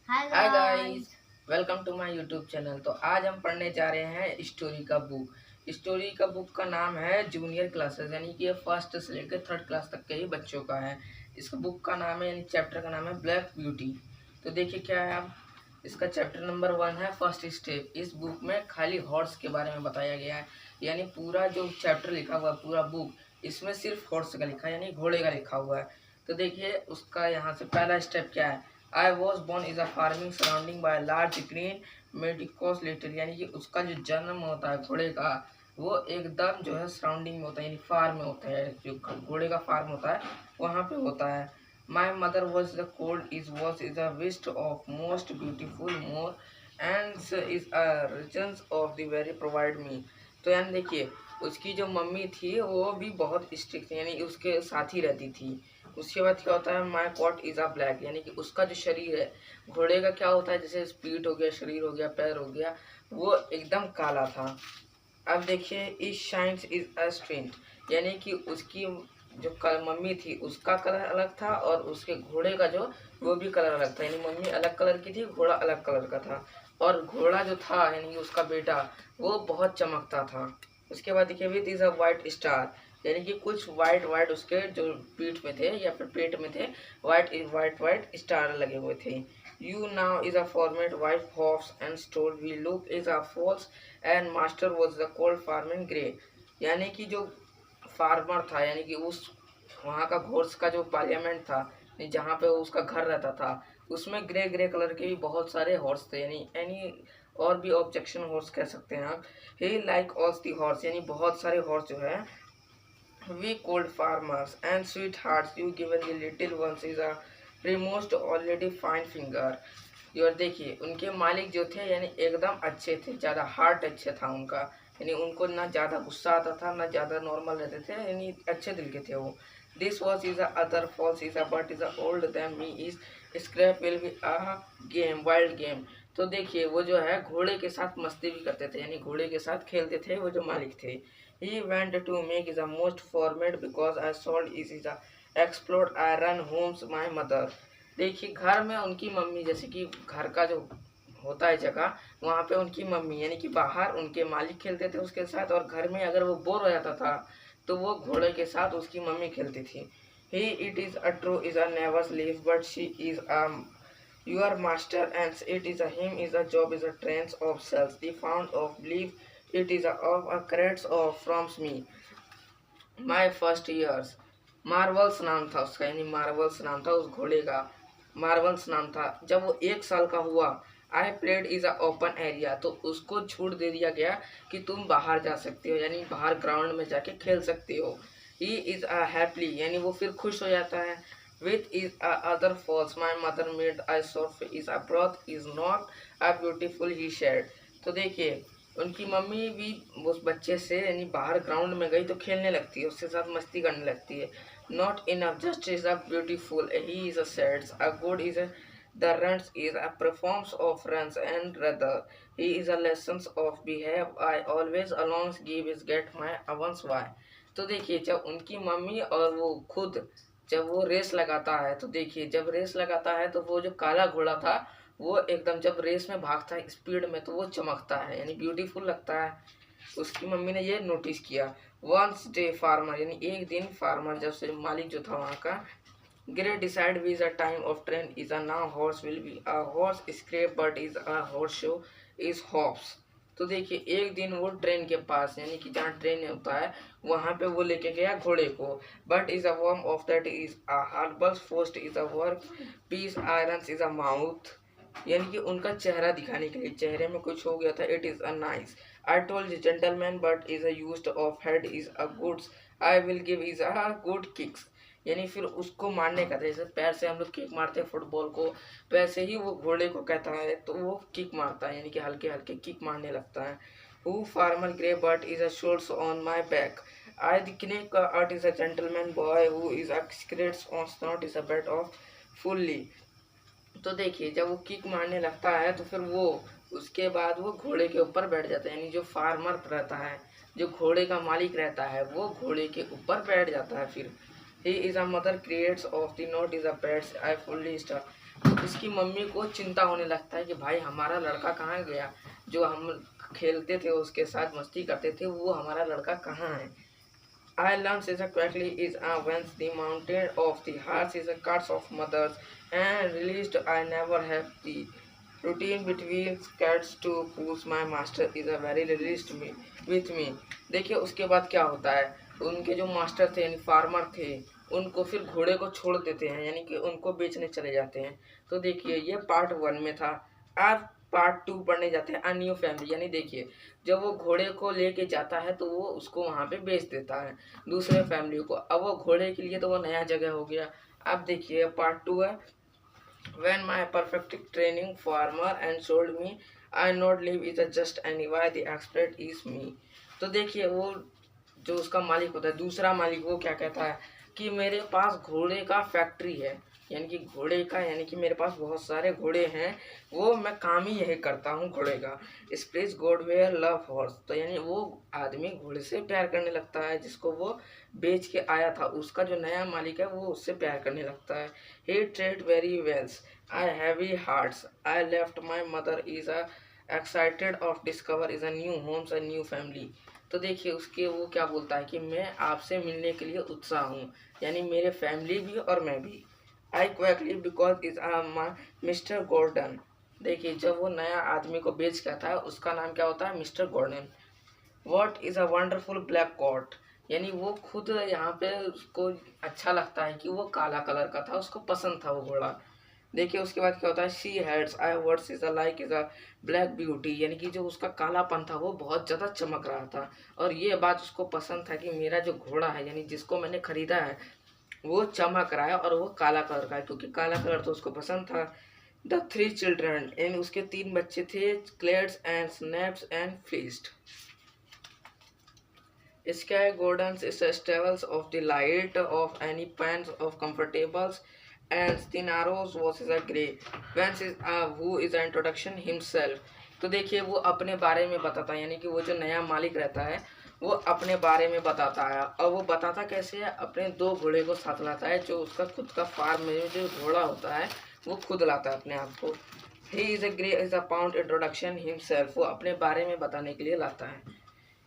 Hi hi guys. Guys, welcome to my YouTube channel. तो आज हम पढ़ने जा रहे हैं स्टोरी का बुक। स्टोरी का बुक का नाम है जूनियर क्लासेस, यानी कि ये फर्स्ट से लेकर थर्ड क्लास तक के ही बच्चों का है। इस बुक का नाम है, यानी चैप्टर का नाम है ब्लैक ब्यूटी। तो देखिए क्या है अब। इसका चैप्टर नंबर 1 है फर्स्ट स्टेप। इस बुक में खाली हॉर्स के बारे में बताया गया है, यानी पूरा जो चैप्टर लिखा हुआ है, पूरा बुक इसमें सिर्फ हॉर्स का लिखा है, यानी घोड़े का लिखा हुआ है। तो देखिए उसका यहाँ से पहला स्टेप क्या है। I was born is a farming surrounding by large green medicos little, यानी कि उसका जो जन्म होता है घोड़े का, वो एकदम जो है सराउंडिंग में होता है, यानी फार्म में होता है। जो घोड़े का फार्म होता है वहाँ पे होता है। My mother was the cold is was is a wist of most beautiful more and is a riches of the very provide me. तो यानी देखिए उसकी जो मम्मी थी वो भी बहुत स्ट्रिक्ट थी, यानी उसके साथ ही रहती थी। उसके बाद क्या होता है, माई कॉट इज अ ब्लैक, यानी कि उसका जो शरीर है घोड़े का क्या होता है, जैसे पीठ हो गया, शरीर हो गया, पैर हो गया, वो एकदम काला था। अब देखिए इस शाइन्स इज अ स्ट्रेंथ, यानी कि उसकी जो कल मम्मी थी उसका कलर अलग था और उसके घोड़े का जो वो भी कलर अलग था, यानी मम्मी अलग कलर की थी, घोड़ा अलग कलर का था। और घोड़ा जो था यानी कि उसका बेटा, वो बहुत चमकता था। उसके बाद देखिए with is a white star, यानी कि कुछ वाइट वाइट उसके जो पीठ में थे या फिर पेट में थे, वाइट वाइट वाइट स्टार लगे हुए थे। You now is a format white horse and store we look is a falls and master was the cold farming grey, यानी कि जो फार्मर था, यानी कि उस वहाँ का घोर्स का जो पार्लियामेंट था, जहाँ पे उसका घर रहता था, उसमें ग्रे ग्रे कलर के भी बहुत सारे हॉर्स थे, यानी और भी ऑब्जेक्शन हॉर्स कह सकते हैं आप। ही लाइक ऑल दी हॉर्स, यानी बहुत सारे हॉर्स जो है we cold farmers and sweethearts, you given the little ones is a remost already fine finger। और देखिए उनके मालिक जो थे यानी एकदम अच्छे थे, ज़्यादा हार्ट अच्छे था उनका, यानी उनको ना ज़्यादा गुस्सा आता था ना ज़्यादा नॉर्मल रहते थे, यानी अच्छे दिल के थे वो। This was is other falls is but is old than me is scrap will be a game wild game. तो देखिए वो जो है घोड़े के साथ मस्ती भी करते थे, यानी घोड़े के साथ खेलते थे वो जो मालिक थे। He went to make the most format because I sold is the explode iron homes my mother। देखिए घर में उनकी मम्मी, जैसे कि घर का जो होता है जगह, वहाँ पे उनकी मम्मी यानी कि बाहर उनके मालिक खेलते थे उसके साथ, और घर में अगर वो बोर हो जाता था तो वो घोड़े के साथ उसकी मम्मी खेलती थी। He it is a true is a never leave but she is a your master and it is a him is a job is a trends of cells the found of belief it is a of a crates of from me my first years. Marvels नाम था उसका, यानी Marvels नाम था उस घोड़े का, Marvels नाम था। जब वो 1 साल का हुआ, I played is a open area, तो उसको छूट दे दिया गया कि तुम बाहर जा सकते हो, यानी बाहर ग्राउंड में जाके खेल सकते हो। ही इज अ हैप्पी, यानी वो फिर खुश हो जाता है। With is a other falls my mother made I soft is a broth is not a beautiful he shed. तो देखिए उनकी मम्मी भी उस बच्चे से यानी बाहर ग्राउंड में गई तो खेलने लगती है, उसके साथ मस्ती करने लगती है। Not enough just is a beautiful he is a sads a good is the runs is a performs of runs and rather he is a lessons of behave I always alones give is get my owns why. तो देखिए जब उनकी mummy और वो खुद जब वो race लगाता है, तो देखिए जब रेस लगाता है तो वो जो काला घोड़ा था वो एकदम जब रेस में भागता है स्पीड में तो वो चमकता है, यानी ब्यूटीफुल लगता है। उसकी मम्मी ने ये नोटिस किया। वंस डे फार्मर, यानी एक दिन फार्मर जब से मालिक जो था वहाँ का, grey decide with a time of train is a now horse will be a horse scrap but is a horse show is hops. तो देखिए एक दिन वो ट्रेन के पास, यानी कि जहाँ ट्रेन होता है वहाँ पे वो लेके गया घोड़े को। But is a worm of that is a herbals frost is a work piece iron is a mouth, यानी कि उनका चेहरा दिखाने के लिए चेहरे में कुछ हो गया था। It is a nice I told the gentleman but is a used of head is a goods I will give is a good kicks, यानी फिर उसको मारने का था, जैसे पैर से हम लोग किक मारते हैं फुटबॉल को, वैसे ही वो घोड़े को कहता है तो वो किक मारता है, यानी कि हल्के हल्के किक मारने लगता है। Who farmer grey but is a shoals on my back I the kink art is a gentleman boy who is a scratches on snot is a bet of fully. तो देखिए जब वो किक मारने लगता है तो फिर वो उसके बाद वो घोड़े के ऊपर बैठ जाता है, यानी जो फार्मर रहता है, जो घोड़े का मालिक रहता है, वो घोड़े के ऊपर बैठ जाता है। फिर ही is a mother creates of the note is a pets I fully star. तो इसकी मम्मी को चिंता होने लगता है कि भाई हमारा लड़का कहाँ गया, जो हम खेलते थे उसके साथ मस्ती करते थे वो हमारा लड़का कहाँ है। I learned is a quickly is whence the mountain of the hearts is a cuts of mothers and released I never have the routine between cats to whose my master is a very released me with me। देखिए उसके बाद क्या होता है, उनके जो master थे यानी फार्मर थे उनको फिर घोड़े को छोड़ देते हैं, यानी कि उनको बेचने चले जाते हैं। तो देखिए ये पार्ट 1 में था। अब पार्ट 2 पढ़ने जाते हैं, अ न्यू फैमिली। यानी देखिए जब वो घोड़े को लेके जाता है तो वो उसको वहाँ पे बेच देता है दूसरे फैमिली को। अब वो घोड़े के लिए तो वो नया जगह हो गया। अब देखिए पार्ट 2 है, when my perfect training farmer and sold me I not live is a just anyway the expert is me। तो देखिए वो जो उसका मालिक होता है, दूसरा मालिक, वो क्या कहता है कि मेरे पास घोड़े का फैक्ट्री है, यानी कि घोड़े का, यानी कि मेरे पास बहुत सारे घोड़े हैं, वो मैं काम ही यही करता हूँ घोड़े का। स्प्लिस गॉड वेयर लव हॉर्स। तो यानी वो आदमी घोड़े से प्यार करने लगता है, जिसको वो बेच के आया था, उसका जो नया मालिक है वो उससे प्यार करने लगता है। He trade very wells I heavy hearts I left my mother is a excited of discover is a new homes a new family. तो देखिए उसके वो क्या बोलता है कि मैं आपसे मिलने के लिए उत्साह हूँ, यानी मेरे फैमिली भी और मैं भी। I quickly because is Mr Gordon. देखिए जब वो नया आदमी को बेच के आता है उसका नाम क्या होता है, Mr Gordon. What is a wonderful black coat. यानी वो खुद यहाँ पे उसको अच्छा लगता है कि वो काला कलर का था, उसको पसंद था वो घोड़ा। देखिए उसके बाद क्या होता है, she heads I words is a like is a black Beauty. यानी कि जो उसका कालापन था वो बहुत ज़्यादा चमक रहा था, और ये बात उसको पसंद था कि मेरा जो घोड़ा है यानी जिसको मैंने खरीदा है वो चमक रहा है और वो काला कलर का है, क्योंकि काला कलर तो उसको पसंद था। द 3 चिल्ड्रन, यानी उसके 3 बच्चे थे, clads and snaps and fleest. Sky Gordons is the staples of the light of any pants of comfortables and Stinaros was a grey. Vance is who is an introduction himself। तो देखिए वो अपने बारे में बताता है, यानी कि वो जो नया मालिक रहता है वो अपने बारे में बताता है। और वो बताता कैसे है, अपने 2 घोड़े को साथ लाता है, जो उसका खुद का फार्म में जो घोड़ा होता है वो खुद लाता है अपने आप को। ही is a grey is a pound introduction himself, वो अपने बारे में बताने के लिए लाता है।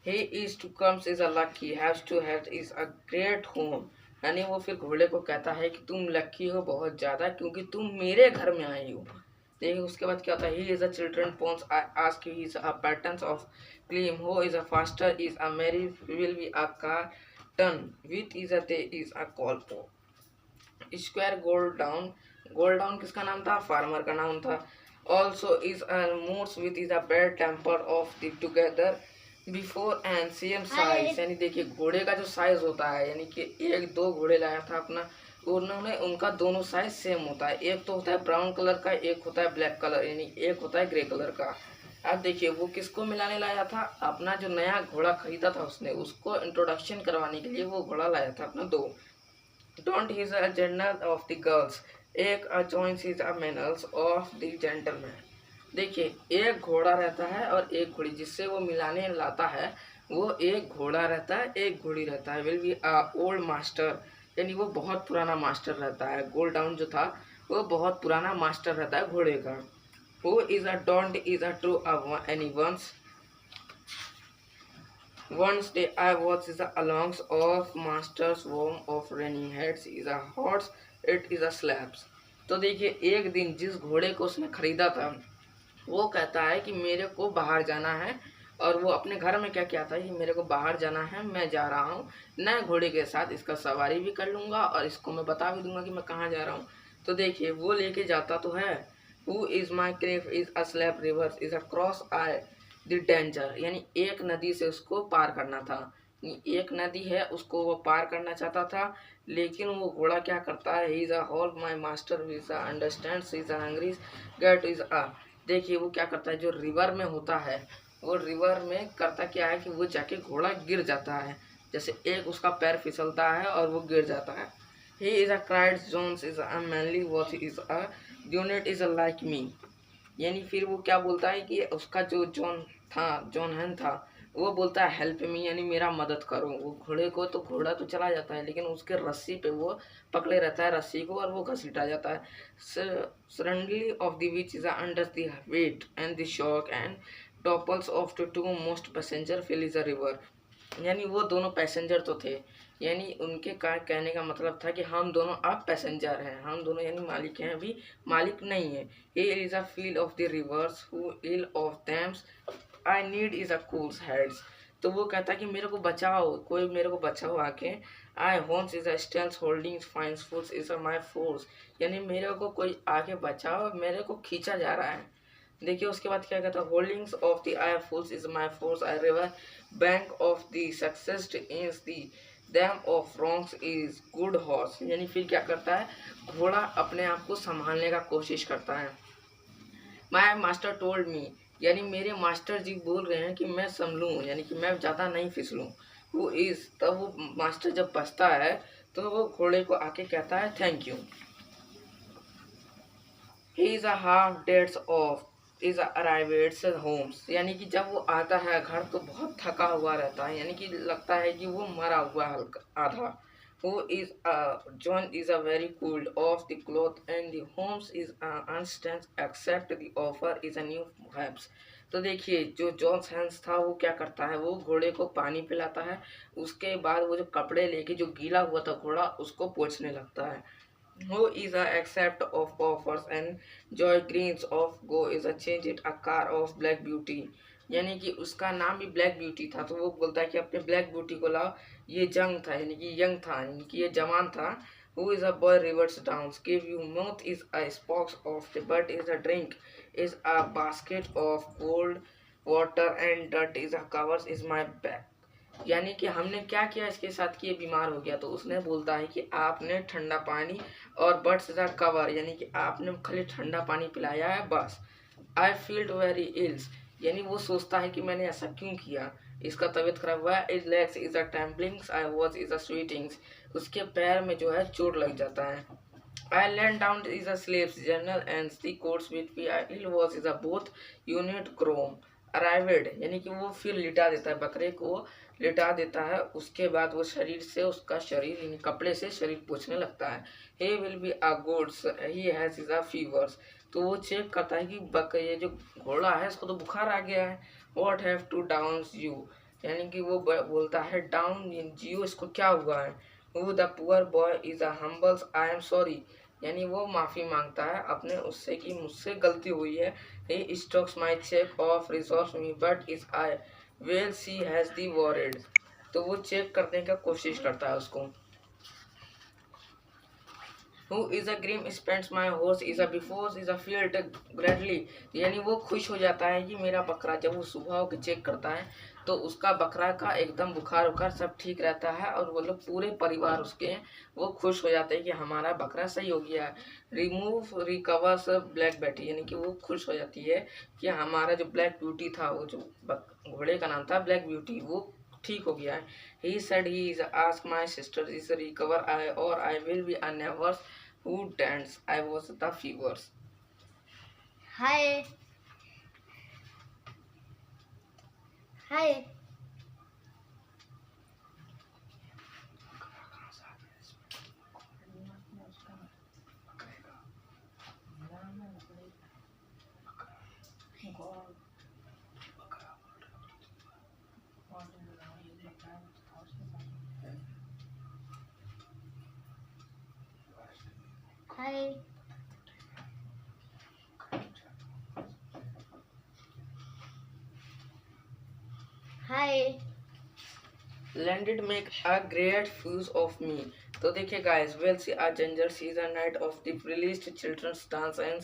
He is to comes is a lucky has to have is a great home। यानी वो फिर घोड़े को कहता है कि तुम लकी हो बहुत ज़्यादा, क्योंकि तुम मेरे घर में आई हो। देखिए उसके बाद क्या होता है, he is a children pawns I ask he is a patterns of claim who is a faster is a merry will be a car ton with is a the is a call paw square gold down किसका नाम था, farmer का नाम था। Also is moods with is a bad temper of the together before and same size. यानी देखिए घोड़े का जो साइज होता है, यानी कि 1-2 घोड़े लाया था अपना, उन्होंने उनका दोनों साइज सेम होता है। एक तो होता है ब्राउन कलर का, एक होता है ब्लैक कलर, यानी एक होता है ग्रे कलर का। अब देखिए वो किसको मिलाने लाया था, अपना जो नया घोड़ा खरीदा था उसने, उसको इंट्रोडक्शन करवाने के लिए वो घोड़ा लाया था अपना 2। Don't is a general of the girls एक joins is a manners of the gentleman. देखिए एक घोड़ा रहता है और एक घोड़ी, जिससे वो मिलाने लाता है वो एक घोड़ा रहता है एक घोड़ी रहता है। Will be a old master, यानी वो बहुत पुराना मास्टर रहता है। गोल्ड डाउन जो था वो बहुत पुराना मास्टर रहता है घोड़े का। Who is a don't is a true any once Once day I was is a alongs of master's worm of raining heads is a horse it is a slabs। तो देखिए एक दिन जिस घोड़े को उसने खरीदा था वो कहता है कि मेरे को बाहर जाना है, और वो अपने घर में क्या कहता है कि मेरे को बाहर जाना है, मैं जा रहा हूँ नए घोड़े के साथ, इसका सवारी भी कर लूँगा और इसको मैं बता भी दूंगा कि मैं कहाँ जा रहा हूँ। तो देखिए वो लेके जाता तो है। Who is my craft is a slab rivers is a cross I the danger. यानी एक नदी से उसको पार करना था, एक नदी है उसको वो पार करना चाहता था, लेकिन वो घोड़ा क्या करता है, he is a hall my master is a understand is a hungry gate is a. देखिए वो क्या करता है, जो रिवर में होता है वो रिवर में करता क्या है कि वो जाके घोड़ा गिर जाता है, जैसे एक उसका पैर फिसलता है और वो गिर जाता है। He is a cried Jones is a manly watch is a unit is a like me. यानी फिर वो क्या बोलता है कि उसका जो जॉन था, जॉन हन था, वो बोलता है हेल्प मी, यानी मेरा मदद करो। वो घोड़े को, तो घोड़ा तो चला जाता है लेकिन उसके रस्सी पे वो पकड़े रहता है रस्सी को, और वो घसीटा जाता है। Suddenly of the which is under the weight and the shock and topples of the two most passenger fill is a river. यानी वो दोनों पैसेंजर तो थे, यानी उनके का कहने का मतलब था कि हम दोनों अब पैसेंजर हैं, हम दोनों यानी मालिक हैं, अभी मालिक नहीं है। He is a feel of the rivers who ill of thems I need is a cools heads. तो वो कहता है कि मेरे को बचाओ, कोई मेरे को बचाओ आके। I homes is a stales holding fines foods is a my force. यानी मेरे को कोई आके बचाओ, मेरे को खींचा जा रहा है। देखिए उसके बाद क्या कहता है, holdings of the I fools is my force I river bank of the success is the dam of wrongs is good horse. यानी फिर क्या करता है, घोड़ा अपने आप को संभालने का कोशिश करता है। माई मास्टर टोल्ड मी, यानी मेरे मास्टर जी बोल रहे हैं कि मैं संभलूँ, यानी कि मैं ज़्यादा नहीं फिसलूँ। वो इस तब वो मास्टर जब बचता है तो वो घोड़े को आके कहता है thank you. He is a half deads of is arrivates homes. यानी कि जब वो आता है घर तो बहुत थका हुआ रहता है, यानी कि लगता है कि वो मरा हुआ हल्का आधा। who is John is a very cool of the cloth and the homes is understands accept the offer is a new perhaps। तो देखिए जो जॉन हैंस था वो क्या करता है, वो घोड़े को पानी पिलाता है, उसके बाद वो जो कपड़े लेके जो गीला हुआ था घोड़ा उसको पोंछने लगता है। who is a accept of offers and joy greens of go is a change it a car of black beauty। यानी कि उसका नाम भी ब्लैक ब्यूटी था, तो वो बोलता है कि अपने ब्लैक ब्यूटी को लाओ। ये जंग था, यानी कि यंग था, यानी कि ये जवान था। Who is a boy reverse down give you mouth is a स्पॉक्स of the but is a drink is a basket of cold water and dot is a covers is my bag. यानी कि हमने क्या किया इसके साथ कि ये बीमार हो गया, तो उसने बोलता है कि आपने ठंडा पानी और बट्स द कवर, यानी कि आपने खाली ठंडा पानी पिलाया है बस। आई फील्ड वेरी इल्स, यानी वो सोचता है कि मैंने ऐसा क्यों किया, इसका तबीयत खराब हुआ है। Is legs is a tramplings I was is a sweetings, उसके पैर में जो है चोट लग जाता है। I land down is a slaves journal and the course with P I ill was is a both unit chrome arrived. यानी कि वो फिर लिटा देता है, बकरे को लिटा देता है, उसके बाद वो शरीर से उसका शरीर यानी कपड़े से शरीर पोंछने लगता है। he will be a goods he has is a fevers। तो वो चेक करता है कि ये जो घोड़ा है इसको तो बुखार आ गया है। what have to downs you, यानी कि वो बोलता है डाउन जियो, इसको क्या हुआ है। who the poor boy is a humbles I am sorry, यानी वो माफ़ी मांगता है अपने उससे कि मुझसे गलती हुई है। he stocks my check off resolves me but is I well she has the worried। तो वो चेक करने का कोशिश करता है उसको। Who is a grim spends my horse is a before is a field greatly। यानी वो खुश हो जाता है कि मेरा बकरा, जब वो सुबह होकर चेक करता है तो उसका बकरा का एकदम बुखार उखार सब ठीक रहता है, और वो लोग पूरे परिवार उसके वो खुश हो जाते हैं कि हमारा बकरा सही हो गया है। रिमूव रिकवर्स ब्लैक बैटी, यानी कि वो खुश हो जाती है कि हमारा जो ब्लैक ब्यूटी था, वो जो घोड़े का नाम था ब्लैक ब्यूटी, वो ठीक हो गया है। he said he is ask my sister is recover I or I will be a never who dance I was the fevers। Hi. Hi. Hi. Hi. landed make a great fuse of me। तो देखिए guys, well see a ginger season night of the released children's dance and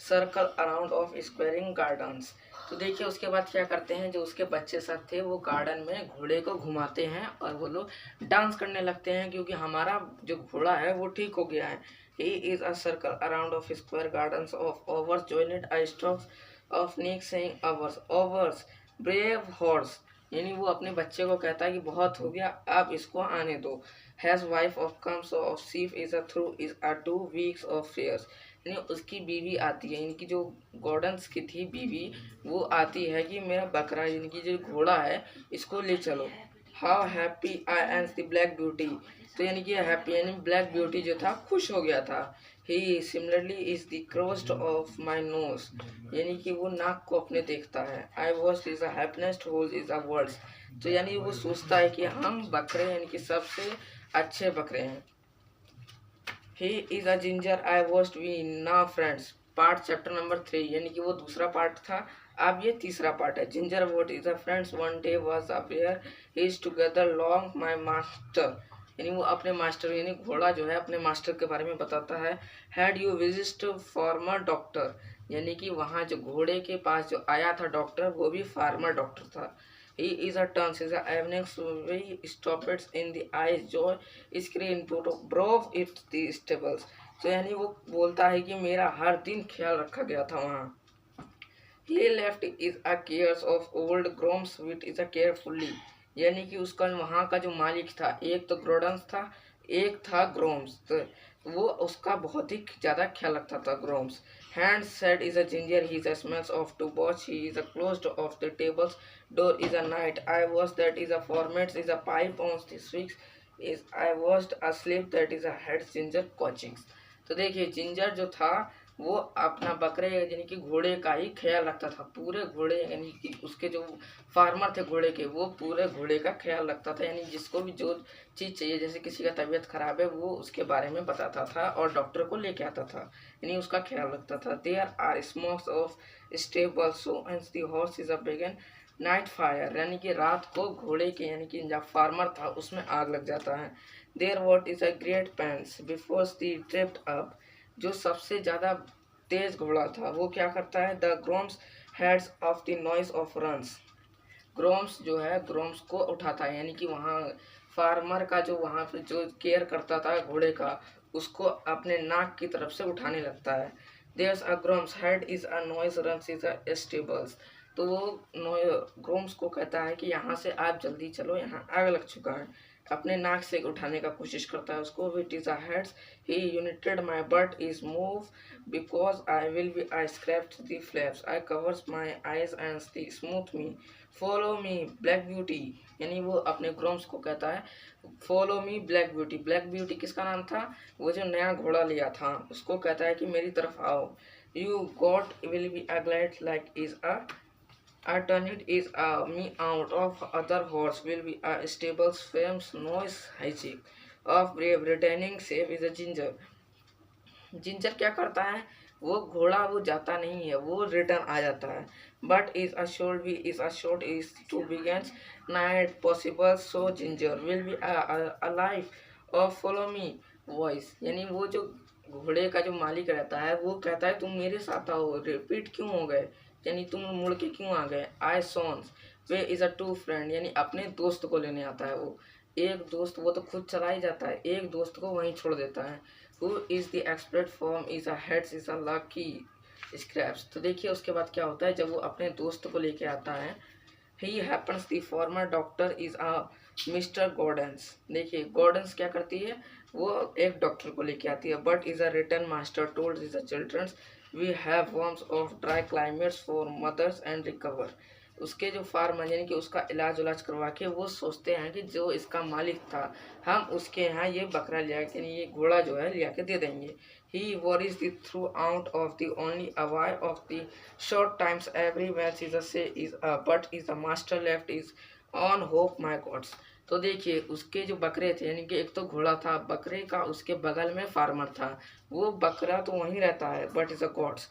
circle around of squaring gardens. तो देखिए उसके बाद क्या करते हैं, जो उसके बच्चे सब थे वो गार्डन में घोड़े को घुमाते हैं और वो लोग डांस करने लगते हैं, क्योंकि हमारा जो घोड़ा है वो ठीक हो गया है। He is a circle around of square gardens of overs joined I stocks of nick saying ours overs brave horse. यानी वो अपने बच्चे को कहता है कि बहुत हो गया, अब इसको आने दो। Has wife of comes of safe is a through is a 2 weeks of fears। यानी उसकी बीवी आती है, इनकी जो गॉर्डन्स की थी बीवी, वो आती है कि मेरा बकरा यानी कि जो घोड़ा है इसको ले चलो। How happy I and the black beauty, तो यानी कि हैप्पी यानी ब्लैक ब्यूटी जो था खुश हो गया था। He similarly is the crossed of my nose, यानी कि वो नाक को अपने देखता है। I was is a happiest whole is a world, तो यानी वो सोचता है कि हम बकरे यानी कि सबसे अच्छे बकरे हैं। He is a ginger I was we now friends, part chapter number 3, यानी कि वो दूसरा पार्ट था, अब ये तीसरा पार्ट है। Ginger what is a friends one day was a where he is together long my master, यानी वो अपने मास्टर यानी घोड़ा जो है अपने मास्टर के बारे में बताता है। Had you visit farmer doctor, यानी कि वहाँ जो घोड़े के पास जो आया था डॉक्टर वो भी फार्मर डॉक्टर था। He is a turns is a evening we stop it in the eyes joy screen brove it the stables, तो यानी वो बोलता है कि मेरा हर दिन ख्याल रखा गया था वहाँ। He left is a cares of old Groms with is a carefully, यानी कि उसका वहाँ का जो मालिक था, एक तो ग्रोडन्स था एक था ग्रोम्स, तो वो उसका बहुत ही ज़्यादा ख्याल रखता था grooms. Hand said is a ginger he is a smells of to watch he is a closed of the tables door is a night I was that is a formats is a pipe on the sticks is I was asleep that is a head ginger coachings. तो देखिए ginger जो था वो अपना बकरे यानी कि घोड़े का ही ख्याल रखता था, पूरे घोड़े यानी कि उसके जो फार्मर थे घोड़े के वो पूरे घोड़े का ख्याल रखता था, यानी जिसको भी जो चीज़ चाहिए जैसे किसी का तबीयत खराब है वो उसके बारे में बताता था और डॉक्टर को लेके आता था, यानी उसका ख्याल रखता था। There are smokes of stable so and the horse is a began night fire, यानी कि रात को घोड़े के यानी कि जब फार्मर था उसमें आग लग जाता है। There what is a great pains before the drift up, जो सबसे ज़्यादा तेज घोड़ा था वो क्या करता है। The grooms heads of the noise of runs, grooms जो है ग्रोम्स को उठाता है, यानी कि वहाँ फार्मर का जो वहाँ पे जो केयर करता था घोड़े का उसको अपने नाक की तरफ से उठाने लगता है। There's a grooms head is a noise runs is a stables, तो वो ग्रोम्स को कहता है कि यहाँ से आप जल्दी चलो यहाँ आग लग चुका है, अपने नाक से उठाने का कोशिश करता है उसको। Wit is a heads he united my but is move because I will be I scrapped the flaps I covers my eyes and smooth me follow me Black Beauty, यानी वो अपने ग्रोम्स को कहता है follow me Black Beauty. Black Beauty किसका नाम था, वो जो नया घोड़ा लिया था उसको कहता है कि मेरी तरफ आओ। You got will be a glide like is a alternate is a me out of other horse will be a stable's famous noise hygiene of brave returning save is a ginger। Ginger क्या करता है, वो घोड़ा वो जाता नहीं है वो रिटर्न आ जाता है। But is assured we is assured is to begins night possible so ginger will be alive और फॉलो मी वॉइस, यानी वो जो घोड़े का जो मालिक रहता है वो कहता है तुम मेरे साथ आओ, रिपीट क्यों हो गए, यानी तुम मुड़ के क्यों आ गए। I sons way is a to friend, यानी अपने दोस्त को लेने आता है वो, एक दोस्त वो तो खुद चला ही जाता है एक दोस्त को वहीं छोड़ देता है। Who is the expert form is a heads is a lucky scraps, तो देखिए उसके बाद क्या होता है जब वो अपने दोस्त को लेके आता है। He happens the former doctor is a Mr. Gordons, देखिए गॉर्डन्स क्या करती है वो एक डॉक्टर को लेके आती है। But is a return master told is a children's we have worms of dry climates for mothers and recover, उसके जो फार्मर यानी कि उसका इलाज उलाज करवा के वो सोचते हैं कि जो इसका मालिक था हम उसके यहाँ ये बकरा लिया के ये घोड़ा जो है लिया के दे देंगे। He worries the through out of the only away of the short times every match is a is a but is a master left is on hope my gods, तो देखिए उसके जो बकरे थे यानी कि एक तो घोड़ा था बकरे का उसके बगल में फार्मर था, वो बकरा तो वहीं रहता है बट इज अ गॉड्स।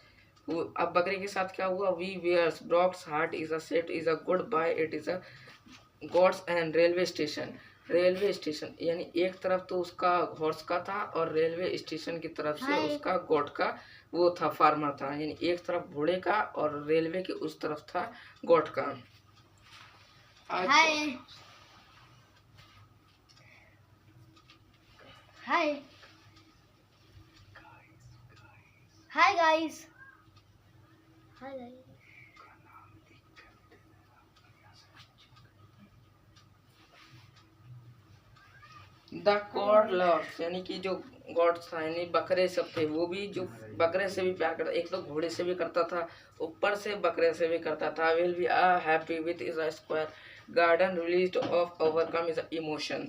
अब बकरे के साथ क्या हुआ, we wears brocks heart is a set is a goodbye it is a gods and railway station, railway station यानी एक तरफ तो उसका हॉर्स का था और रेलवे स्टेशन की तरफ से हाय उसका गोट का वो था फार्मर था, यानी एक तरफ घोड़े का और रेलवे के उस तरफ था गोट का। Hi hi hi guys hi guys the cod loves, यानी कि जो गॉड्स था, यानी बकरे सब थे, वो भी जो बकरे से भी प्यार करता, एक तो घोड़े से भी करता था, ऊपर से बकरे से भी करता था। Will be happy with is a square garden release of overcome is emotion.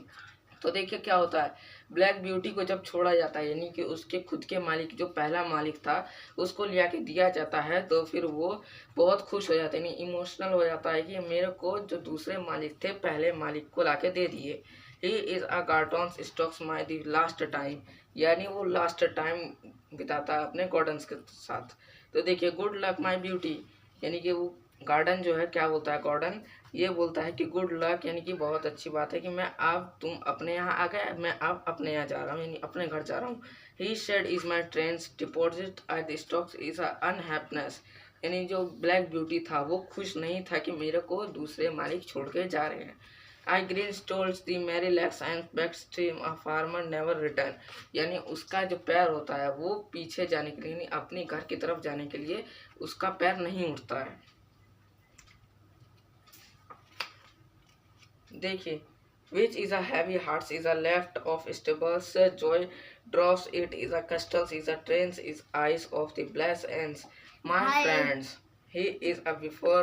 तो देखिए क्या होता है, ब्लैक ब्यूटी को जब छोड़ा जाता है, यानी कि उसके खुद के मालिक जो पहला मालिक था उसको लिया के दिया जाता है, तो फिर वो बहुत खुश हो जाता है, यानी इमोशनल हो जाता है कि मेरे को जो दूसरे मालिक थे पहले मालिक को लाके दे दिए। ही is a gardens stocks my the last time, यानी वो लास्ट टाइम बिताता है अपने गॉर्डन्स के साथ। तो देखिए गुड लक माई ब्यूटी, यानी कि वो गार्डन जो है क्या बोलता है, गॉर्डन ये बोलता है कि गुड लक, यानी कि बहुत अच्छी बात है कि मैं अब तुम अपने यहाँ आ गए, मैं अब अपने यहाँ जा रहा हूँ, यानी अपने घर जा रहा हूँ। He shed is my trance deposit at the stocks is unhappiness, यानी जो ब्लैक ब्यूटी था वो खुश नहीं था कि मेरे को दूसरे मालिक छोड़ के जा रहे हैं। I green stoles the merry lacks and back stream a farmer never return, यानी उसका जो पैर होता है वो पीछे जाने के लिए, यानी अपने घर की तरफ जाने के लिए उसका पैर नहीं उठता है। देखिए which is a heavy hearts is a left of stables joy drops it is a castles is a trains is eyes of the blessed ends my Hi. friends he is a before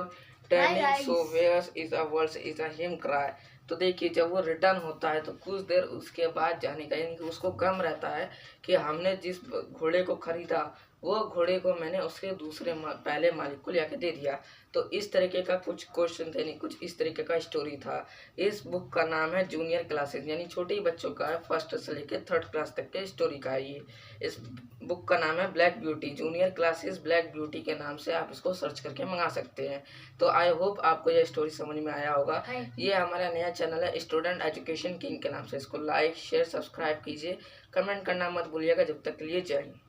turning guys. so where's is a words is a him cry। तो देखिए जब वो return होता है तो कुछ देर उसके बाद जाने का, यानी कि उसको गम रहता है कि हमने जिस घोड़े को खरीदा वो घोड़े को मैंने उसके दूसरे पहले मालिक को लिया के दे दिया। तो इस तरीके का कुछ क्वेश्चन थे, यानी कुछ इस तरीके का स्टोरी था। इस बुक का नाम है जूनियर क्लासेस, यानी छोटे ही बच्चों का है, फर्स्ट से लेकर थर्ड क्लास तक के स्टोरी का है ये। इस बुक का नाम है black beauty, junior classes black beauty के नाम से आप इसको सर्च करके मंगा सकते हैं। तो आई होप आपको यह स्टोरी समझ में आया होगा। ये हमारा नया चैनल है स्टूडेंट एजुकेशन किंग के नाम से, इसको लाइक शेयर सब्सक्राइब कीजिए, कमेंट करना मत भूलिएगा। जब तक के लिए जय हिंद।